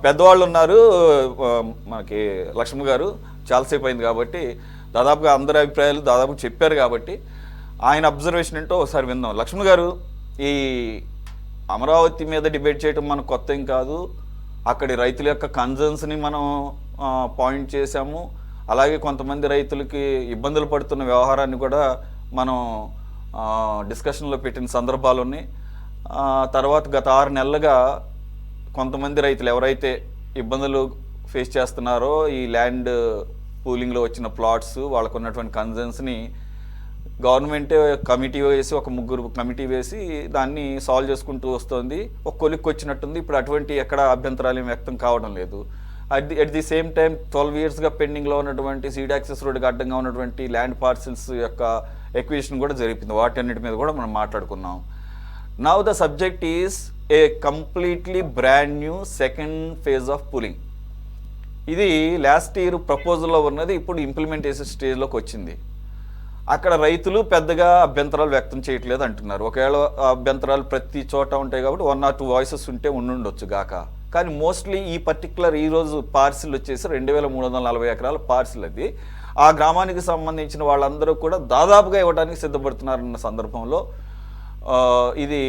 పెద్దవాళ్ళు ఉన్నారు. మనకి లక్ష్మ గారు చాలాసేపు అయింది కాబట్టి దాదాపుగా అందరి అభిప్రాయాలు దాదాపు చెప్పారు కాబట్టి ఆయన అబ్జర్వేషన్ ఏంటో ఒకసారి విందాం. లక్ష్మ గారు, ఈ అమరావతి మీద డిబేట్ చేయడం మనకు కొత్త ఏం కాదు. అక్కడి రైతుల యొక్క కన్సర్న్స్ని మనం పాయింట్ చేశాము. అలాగే కొంతమంది రైతులకి ఇబ్బందులు పడుతున్న వ్యవహారాన్ని కూడా మనం డిస్కషన్లో పెట్టిన సందర్భాలు ఉన్నాయి. తర్వాత గత 6 నెలలుగా కొంతమంది రైతులు ఎవరైతే ఇబ్బందులు ఫేస్ చేస్తున్నారో ఈ ల్యాండ్ పూలింగ్లో వచ్చిన ప్లాట్స్, వాళ్ళకు ఉన్నటువంటి కన్సర్న్స్ని గవర్నమెంటే కమిటీ వేసి, ఒక 3 కమిటీ వేసి దాన్ని సాల్వ్ చేసుకుంటూ వస్తుంది. ఒక కొలిక్కి వచ్చినట్టుంది. ఇప్పుడు అటువంటి ఎక్కడ అభ్యంతరాలు ఏం వ్యక్తం కావడం లేదు. అట్ ది సేమ్ టైం 12 ఇయర్స్గా పెండింగ్లో ఉన్నటువంటి సీడ్ యాక్సెస్ రోడ్డుకి అడ్డంగా ఉన్నటువంటి ల్యాండ్ పార్సిల్స్ యొక్క ఎక్విజిషన్ కూడా జరిపింది. వాటన్నిటి మీద కూడా మనం మాట్లాడుకున్నాం. Now the subject is a completely brand new second phase of pooling. ఇది లాస్ట్ ఇయర్ ప్రపోజల్లో ఉన్నది, ఇప్పుడు ఇంప్లిమెంటేషన్ స్టేజ్లోకి వచ్చింది. అక్కడ రైతులు పెద్దగా అభ్యంతరాలు వ్యక్తం చేయట్లేదు అంటున్నారు. ఒకవేళ అభ్యంతరాలు ప్రతి చోట ఉంటాయి కాబట్టి 1 or 2 వాయిసెస్ ఉంటే ఉండుండొచ్చు గాక. కానీ మోస్ట్లీ ఈ పర్టికులర్ ఈరోజు పార్సిల్ వచ్చేసి 2340 ఎకరాల పార్సిల్. అది ఆ గ్రామానికి సంబంధించిన వాళ్ళందరూ కూడా దాదాపుగా ఇవ్వడానికి సిద్ధపడుతున్నారన్న సందర్భంలో ఇది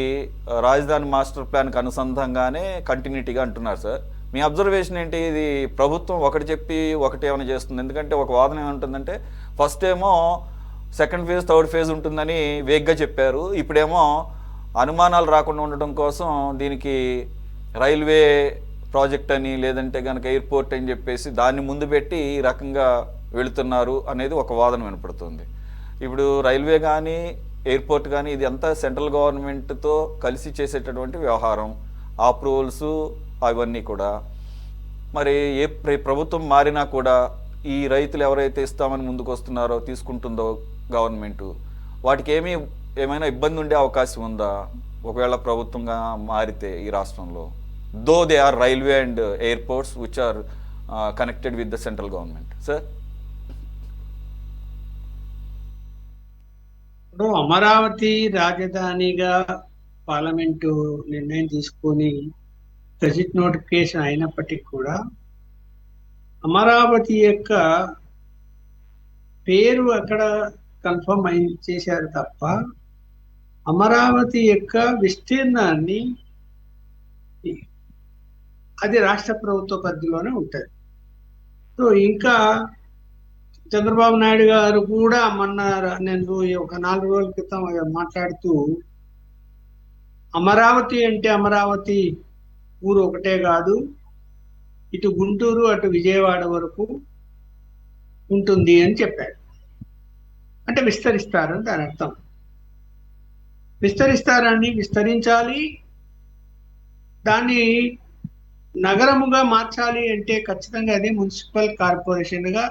రాజధాని మాస్టర్ ప్లాన్కి అనుసంధానంగానే కంటిన్యూటీగా అంటున్నారు. సార్, మీ అబ్జర్వేషన్ ఏంటి? ఇది ప్రభుత్వం ఒకటి చెప్పి ఒకటి ఏమైనా చేస్తుంది? ఎందుకంటే ఒక వాదన ఏముంటుందంటే, ఫస్ట్ ఏమో సెకండ్ ఫేజ్, థర్డ్ ఫేజ్ ఉంటుందని వేగ్గా చెప్పారు. ఇప్పుడేమో అనుమానాలు రాకుండా ఉండటం కోసం దీనికి రైల్వే ప్రాజెక్ట్ అని, లేదంటే కనుక ఎయిర్పోర్ట్ అని చెప్పేసి దాన్ని ముందు పెట్టి ఈ రకంగా వెళుతున్నారు అనేది ఒక వాదన వినపడుతుంది. ఇప్పుడు రైల్వే కానీ ఎయిర్పోర్ట్ కానీ ఇది అంతా సెంట్రల్ గవర్నమెంట్తో కలిసి చేసేటటువంటి వ్యవహారం. అప్రూవల్స్ అవన్నీ కూడా మరి ప్రభుత్వం మారినా కూడా ఈ రైతులు ఎవరైతే ఇస్తామని ముందుకు వస్తున్నారో, తీసుకుంటుందో గవర్నమెంటు, వాటికి ఏమైనా ఇబ్బంది ఉండే అవకాశం ఉందా ఒకవేళ ప్రభుత్వంగా మారితే ఈ రాష్ట్రంలో? Though they are railway and airports which are connected with the central government. Sir, ఇప్పుడు అమరావతి రాజధానిగా పార్లమెంటు నిర్ణయం తీసుకొని గెజిట్ నోటిఫికేషన్ అయినప్పటికీ కూడా అమరావతి యొక్క పేరు అక్కడ కన్ఫర్మ్ చేశారు తప్ప అమరావతి యొక్క విస్తీర్ణాన్ని అది రాష్ట్ర ప్రభుత్వ పరిధిలోనే ఉంటుంది. సో ఇంకా చంద్రబాబు నాయుడు గారు కూడా మొన్న నేను ఒక 4 రోజుల క్రితం మాట్లాడుతూ, అమరావతి అంటే అమరావతి ఊరు ఒకటే కాదు, ఇటు గుంటూరు అటు విజయవాడ వరకు ఉంటుంది అని చెప్పాడు. అంటే విస్తరిస్తారని దాని అర్థం. విస్తరిస్తారని విస్తరించాలి, దాన్ని నగరముగా మార్చాలి అంటే ఖచ్చితంగా అది మున్సిపల్ కార్పొరేషన్గా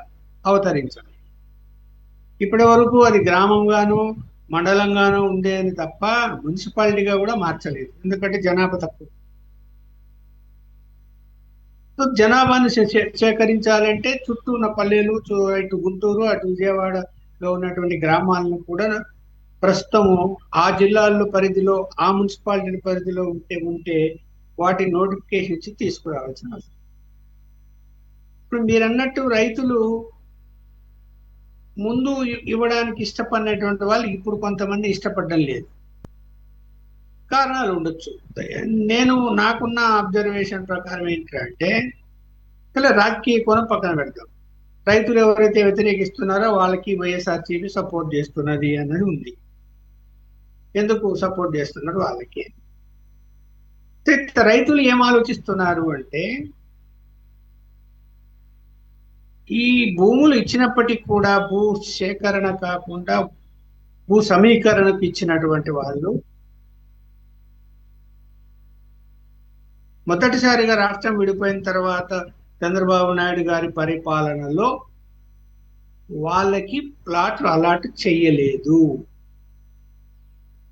అవతరించాలి. ఇప్పటి వరకు అది గ్రామంగానో మండలంగానో ఉండేది తప్ప మున్సిపాలిటీగా కూడా మార్చలేదు. ఎందుకంటే జనాభా తక్కువ. జనాభాను సేకరించాలంటే చుట్టూ ఉన్న పల్లెలు, ఇటు గుంటూరు అటు విజయవాడలో ఉన్నటువంటి గ్రామాలను కూడా ప్రస్తుతము ఆ జిల్లాల్లో పరిధిలో, ఆ మున్సిపాలిటీ పరిధిలో ఉంటే వాటి నోటిఫికేషన్ ఇచ్చి తీసుకురావాల్సిన అవసరం. ఇప్పుడు మీరు అన్నట్టు రైతులు ముందు ఇవ్వడానికి ఇష్టపడినటువంటి వాళ్ళు ఇప్పుడు కొంతమంది ఇష్టపడడం లేదు. కారణాలు ఉండొచ్చు. నాకున్న అబ్జర్వేషన్ ప్రకారం ఏంటంటే, ఇలా రాజకీయ కోణం పక్కన పెడతాం. రైతులు ఎవరైతే వ్యతిరేకిస్తున్నారో వాళ్ళకి వైఎస్ఆర్సీపీ సపోర్ట్ చేస్తున్నది అన్నది ఉంది. ఎందుకు సపోర్ట్ చేస్తున్నారు వాళ్ళకి? రైతులు ఏం ఆలోచిస్తున్నారు అంటే, ఈ భూములు ఇచ్చినప్పటికీ కూడా భూ సేకరణ కాకుండా భూ సమీకరణకు ఇచ్చినటువంటి వాళ్ళు మొదటిసారిగా రాష్ట్రం విడిపోయిన తర్వాత చంద్రబాబు నాయుడు గారి పరిపాలనలో వాళ్ళకి ప్లాట్లు అలాట్ చెయ్యలేదు.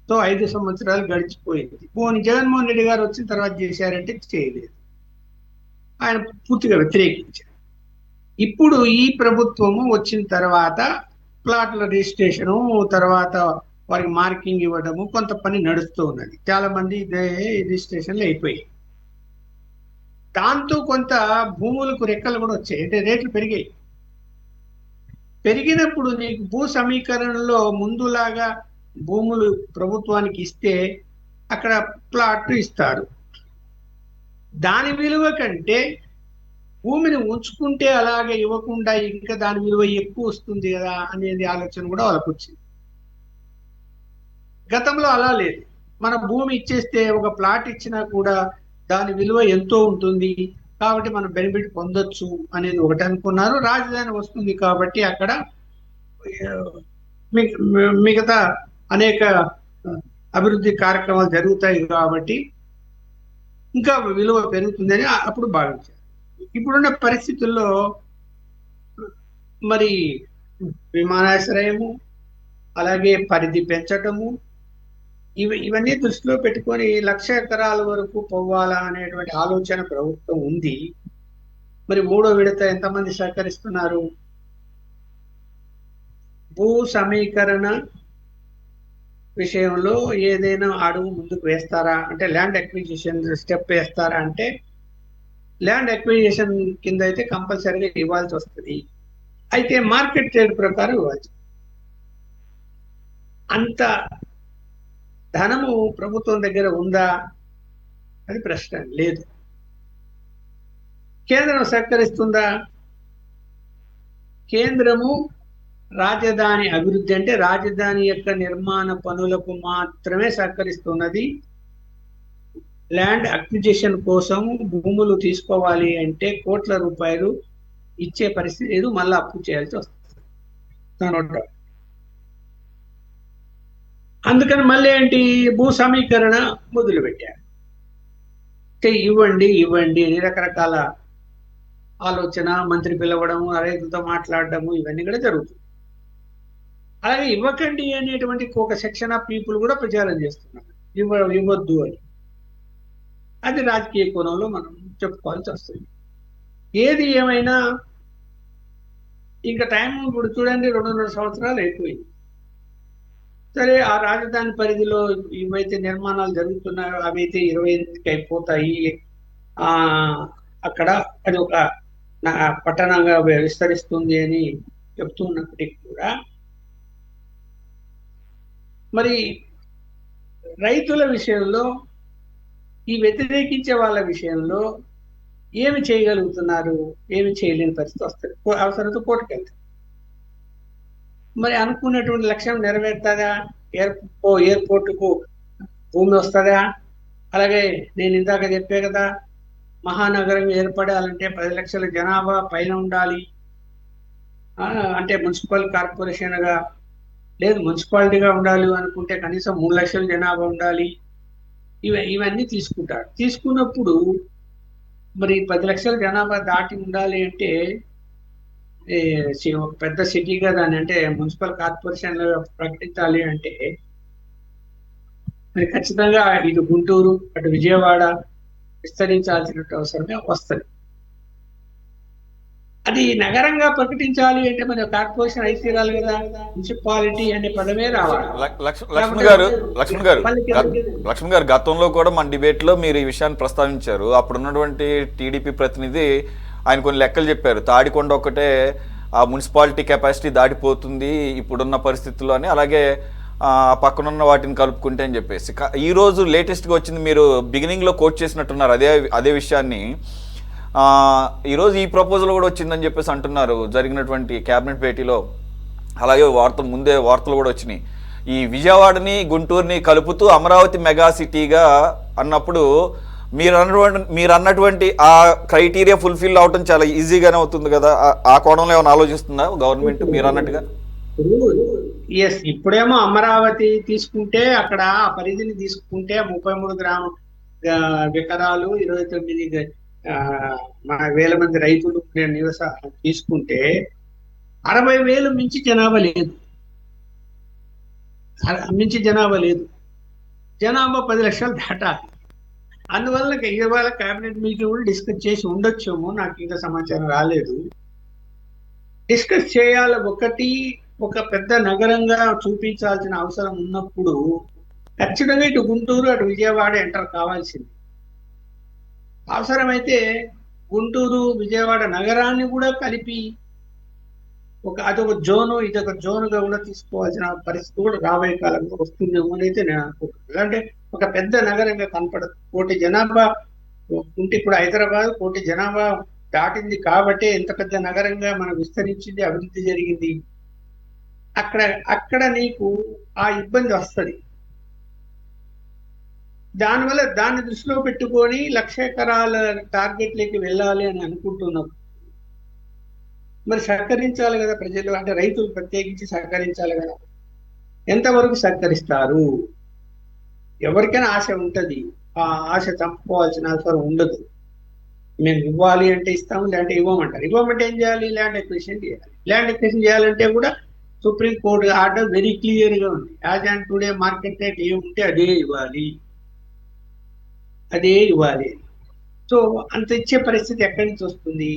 సో 5 సంవత్సరాలు గడిచిపోయింది. జగన్మోహన్ రెడ్డి గారు వచ్చిన తర్వాత చేశారంటే చేయలేదు. ఆయన పూర్తిగా వ్యతిరేకించారు. ఇప్పుడు ఈ ప్రభుత్వము వచ్చిన తర్వాత ప్లాట్ల రిజిస్ట్రేషను, తర్వాత వారికి మార్కింగ్ ఇవ్వడము, కొంత పని నడుస్తూ ఉన్నది. చాలా మంది రిజిస్ట్రేషన్లు అయిపోయాయి. దాంతో కొంత భూములకు రెక్కలు కూడా వచ్చాయి, అంటే రేట్లు పెరిగాయి. పెరిగినప్పుడు నీకు భూ సమీకరణలో ముందులాగా భూములు ప్రభుత్వానికి ఇస్తే అక్కడ ప్లాట్ ఇస్తారు. దాని విలువ కంటే భూమిని ఉంచుకుంటే అలాగే ఇవ్వకుండా ఇంకా దాని విలువ ఎక్కువ వస్తుంది కదా అనేది ఆలోచన కూడా వాళ్ళకు వచ్చింది. గతంలో అలా లేదు. మన భూమి ఇచ్చేస్తే ఒక ప్లాట్ ఇచ్చినా కూడా దాని విలువ ఎంతో ఉంటుంది కాబట్టి మనం బెనిఫిట్ పొందొచ్చు అనేది ఒకటి అనుకున్నారు. రాజధాని వస్తుంది కాబట్టి అక్కడ మిగతా అనేక అభివృద్ధి కార్యక్రమాలు జరుగుతాయి కాబట్టి ఇంకా విలువ పెరుగుతుందని అప్పుడు భావించారు. ఇప్పుడున్న పరిస్థితుల్లో మరి విమానాశ్రయము, అలాగే పరిధి పెంచటము, ఇవన్నీ దృష్టిలో పెట్టుకొని 1,00,000 ఎకరాల వరకు పోవాలా అనేటువంటి ఆలోచన ప్రభుత్వం ఉంది. మరి 3వ విడత ఎంతమంది సహకరిస్తున్నారు? భూ సమీకరణ విషయంలో ఏదైనా అడుగు ముందుకు వేస్తారా అంటే, ల్యాండ్ అక్విజిషన్ స్టెప్ వేస్తారా అంటే, ల్యాండ్ అక్విజిషన్ కింద అయితే కంపల్సరీగా ఇవ్వాల్సి వస్తుంది. అయితే మార్కెట్ ట్రేడ్ ప్రకారం ఇవ్వాలి. అంత ధనము ప్రభుత్వం దగ్గర ఉందా అది ప్రశ్న. లేదు. కేంద్రం సహకరిస్తుందా? కేంద్రము రాజధాని అభివృద్ధి అంటే రాజధాని యొక్క నిర్మాణ పనులకు మాత్రమే సహకరిస్తున్నది. ల్యాండ్ అక్విజిషన్ కోసం భూములు తీసుకోవాలి అంటే కోట్ల రూపాయలు ఇచ్చే పరిస్థితి లేదు, మళ్ళీ అప్పు చేయాల్సి వస్తుంది. అందుకని మళ్ళీ ఏంటి, భూ సమీకరణ మొదలు పెట్టారు. ఇవ్వండి ఇవ్వండి అని రకరకాల ఆలోచన, మంత్రి పిలవడము, రైతులతో మాట్లాడడము, ఇవన్నీ కూడా జరుగుతుంది. అలాగే ఇవ్వకండి అనేటువంటి ఒక సెక్షన్ ఆఫ్ పీపుల్ కూడా ప్రచారం చేస్తున్నారు, ఇవ్వద్దు అని. అది రాజకీయ కోణంలో మనం చెప్పుకోవాల్సి వస్తుంది. ఏది ఏమైనా ఇంకా టైం ఇప్పుడు చూడండి, 2.5 సంవత్సరాలు అయిపోయింది. సరే, ఆ రాజధాని పరిధిలో ఏవైతే నిర్మాణాలు జరుగుతున్నాయో అవైతే 28కి అయిపోతాయి. అక్కడ అది ఒక పట్టణంగా విస్తరిస్తుంది అని చెప్తున్నప్పటికీ కూడా మరి రైతుల విషయంలో, ఈ వ్యతిరేకించే వాళ్ళ విషయంలో ఏమి చేయగలుగుతున్నారు? ఏమి చేయలేని పరిస్థితి వస్తుంది. అవసరంతో కోర్టుకు వెళ్తారు. మరి అనుకున్నటువంటి లక్ష్యం నెరవేరుతుందా? ఎయిర్పోర్టుకు భూమి వస్తుందా? అలాగే నేను ఇందాక చెప్పే కదా, మహానగరం ఏర్పడాలంటే 10 లక్షల జనాభా పైన ఉండాలి. అంటే మున్సిపల్ కార్పొరేషన్గా లేదు, మున్సిపాలిటీగా ఉండాలి అనుకుంటే కనీసం 3 లక్షల జనాభా ఉండాలి. ఇవన్నీ తీసుకుంటారు. తీసుకున్నప్పుడు మరి 10 లక్షల జనాభా దాటి ఉండాలి అంటే ఒక పెద్ద సిటీగా దాన్ని అంటే మున్సిపల్ కార్పొరేషన్ ప్రకటించాలి అంటే మరి ఖచ్చితంగా ఇటు గుంటూరు అటు విజయవాడ విస్తరించాల్సిన అవసరమే వస్తుంది. అది నగరంగా ప్రకటించాలి అంటే మరి కార్పొరేషన్ అయితే తీరాలి కదా, మున్సిపాలిటీ అనే పదమే రావాలి. లక్ష్మణ్ గారు గతంలో కూడా మన డిబేట్ లో మీరు ఈ విషయాన్ని ప్రస్తావించారు. అప్పుడు ఉన్నటువంటి టీడీపీ ప్రతినిధి ఆయన కొన్ని లెక్కలు చెప్పారు. తాడికొండ ఒకటే ఆ మున్సిపాలిటీ కెపాసిటీ దాటిపోతుంది ఇప్పుడున్న పరిస్థితుల్లో అని, అలాగే పక్కనున్న వాటిని కలుపుకుంటే అని చెప్పేసి. ఈరోజు లేటెస్ట్గా వచ్చింది, మీరు బిగినింగ్లో కోట్ చేసినట్టున్నారు అదే విషయాన్ని. ఈరోజు ఈ ప్రపోజల్ కూడా వచ్చిందని చెప్పేసి అంటున్నారు జరిగినటువంటి క్యాబినెట్ భేటీలో. అలాగే ముందే వార్తలు కూడా వచ్చినాయి. ఈ విజయవాడని గుంటూరుని కలుపుతూ అమరావతి మెగా సిటీగా అన్నప్పుడు మీరు అన్నటువంటి ఆ క్రైటీరియా ఫుల్ఫిల్ అవటం చాలా ఈజీగానే అవుతుంది కదా. ఆ కోణంలో ఏమైనా ఆలోచిస్తుందా గవర్నమెంట్ మీరు అన్నట్టుగా? ఎస్, ఇప్పుడేమో అమరావతి తీసుకుంటే అక్కడ ఆ పరిధిని తీసుకుంటే 33 ఎకరాలు 29 వేల మంది రైతులు నివాసాలు తీసుకుంటే 60,000 మించి జనాభా లేదు. జనాభా 10 లక్షలు దాటాలి. అందువల్ల ఇవాళ కేబినెట్ మీటింగ్ కూడా డిస్కస్ చేసి ఉండొచ్చేమో, నాకు ఇంకా సమాచారం రాలేదు. డిస్కస్ చేయాలి. ఒక పెద్ద నగరంగా చూపించాల్సిన అవసరం ఉన్నప్పుడు ఖచ్చితంగా ఇటు గుంటూరు అటు విజయవాడ ఎంటర్ కావాల్సింది. అవసరమైతే గుంటూరు విజయవాడ నగరాన్ని కూడా కలిపి అదొక జోను ఇదొక జోనుగా కూడా తీసుకోవాల్సిన పరిస్థితి కూడా రాబోయే కాలంలో వస్తుందేమో అని అయితే నేను అనుకుంటున్నాను. అంటే ఒక పెద్ద నగరంగా కనపడదు. 1,00,00,000 జనాభా ఉంటే ఇప్పుడు హైదరాబాద్ 1,00,00,000 జనాభా దాటింది కాబట్టి ఎంత పెద్ద నగరంగా మనం విస్తరించింది, అభివృద్ధి జరిగింది. అక్కడ అక్కడ నీకు ఆ ఇబ్బంది వస్తుంది. దానివల్ల దాన్ని దృష్టిలో పెట్టుకొని 1,00,000 ఎకరాల టార్గెట్లోకి వెళ్ళాలి అని అనుకుంటున్నాం. మరి సహకరించాలి కదా ప్రజలు, అంటే రైతులు ప్రత్యేకించి సహకరించాలి కదా. ఎంతవరకు సహకరిస్తారు? ఎవరికైనా ఆశ ఉంటుంది, ఆ ఆశ చంపుకోవాల్సిన అవసరం ఉండదు. మేము ఇవ్వాలి అంటే ఇస్తాము, లేదంటే ఇవ్వమంటారు. ఇవ్వమంటే ఏం చేయాలి? ల్యాండ్ ఎక్విజిషన్ చేయాలి. ల్యాండ్ ఎక్విజిషన్ చేయాలంటే కూడా supreme court order very clear గా ఉంది. As and today market rate ఏముంటే అదే ఇవ్వాలి, అదే ఇవ్వాలి. సో అంత ఇచ్చే పరిస్థితి ఎక్కడి నుంచి వస్తుంది?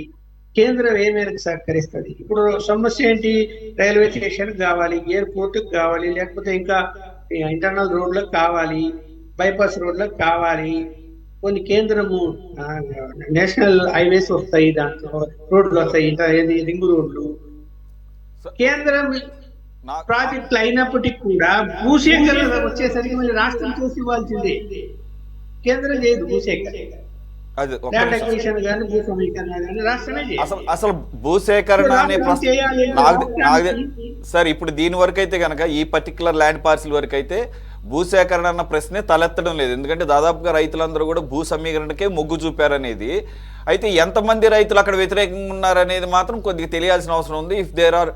కేంద్రం ఏ మేరకు సహకరిస్తుంది? ఇప్పుడు సమస్య ఏంటి? రైల్వే స్టేషన్ కావాలి, ఎయిర్పోర్ట్ కావాలి, లేకపోతే ఇంకా ఇంటర్నల్ రోడ్లకు కావాలి, బైపాస్ రోడ్లకు కావాలి, కొన్ని కేంద్రము నేషనల్ హైవేస్ వస్తాయి, దాంట్లో రోడ్లు వస్తాయి, ఏది రింగ్ రోడ్లు. కేంద్రం ప్రాజెక్టులు అయినప్పటికీ కూడా భూసేకరణ వచ్చేసరికి మళ్ళీ రాష్ట్రం చేసి ఇవ్వాల్సిందే. కేంద్రం చేయదు భూసేకరణ. అసలు భూసేకరణ అనే సార్ ఇప్పుడు దీని వరకు అయితే కనుక ఈ పర్టికులర్ ల్యాండ్ పార్సిల్ వరకు అయితే భూసేకరణ అన్న ప్రశ్నే తలెత్తడం లేదు. ఎందుకంటే దాదాపుగా రైతులందరూ కూడా భూ సమీకరణకే మొగ్గు చూపారనేది. అయితే ఎంతమంది రైతులు అక్కడ వ్యతిరేకంగా ఉన్నారనేది మాత్రం కొద్దిగా తెలియాల్సిన అవసరం ఉంది. If there are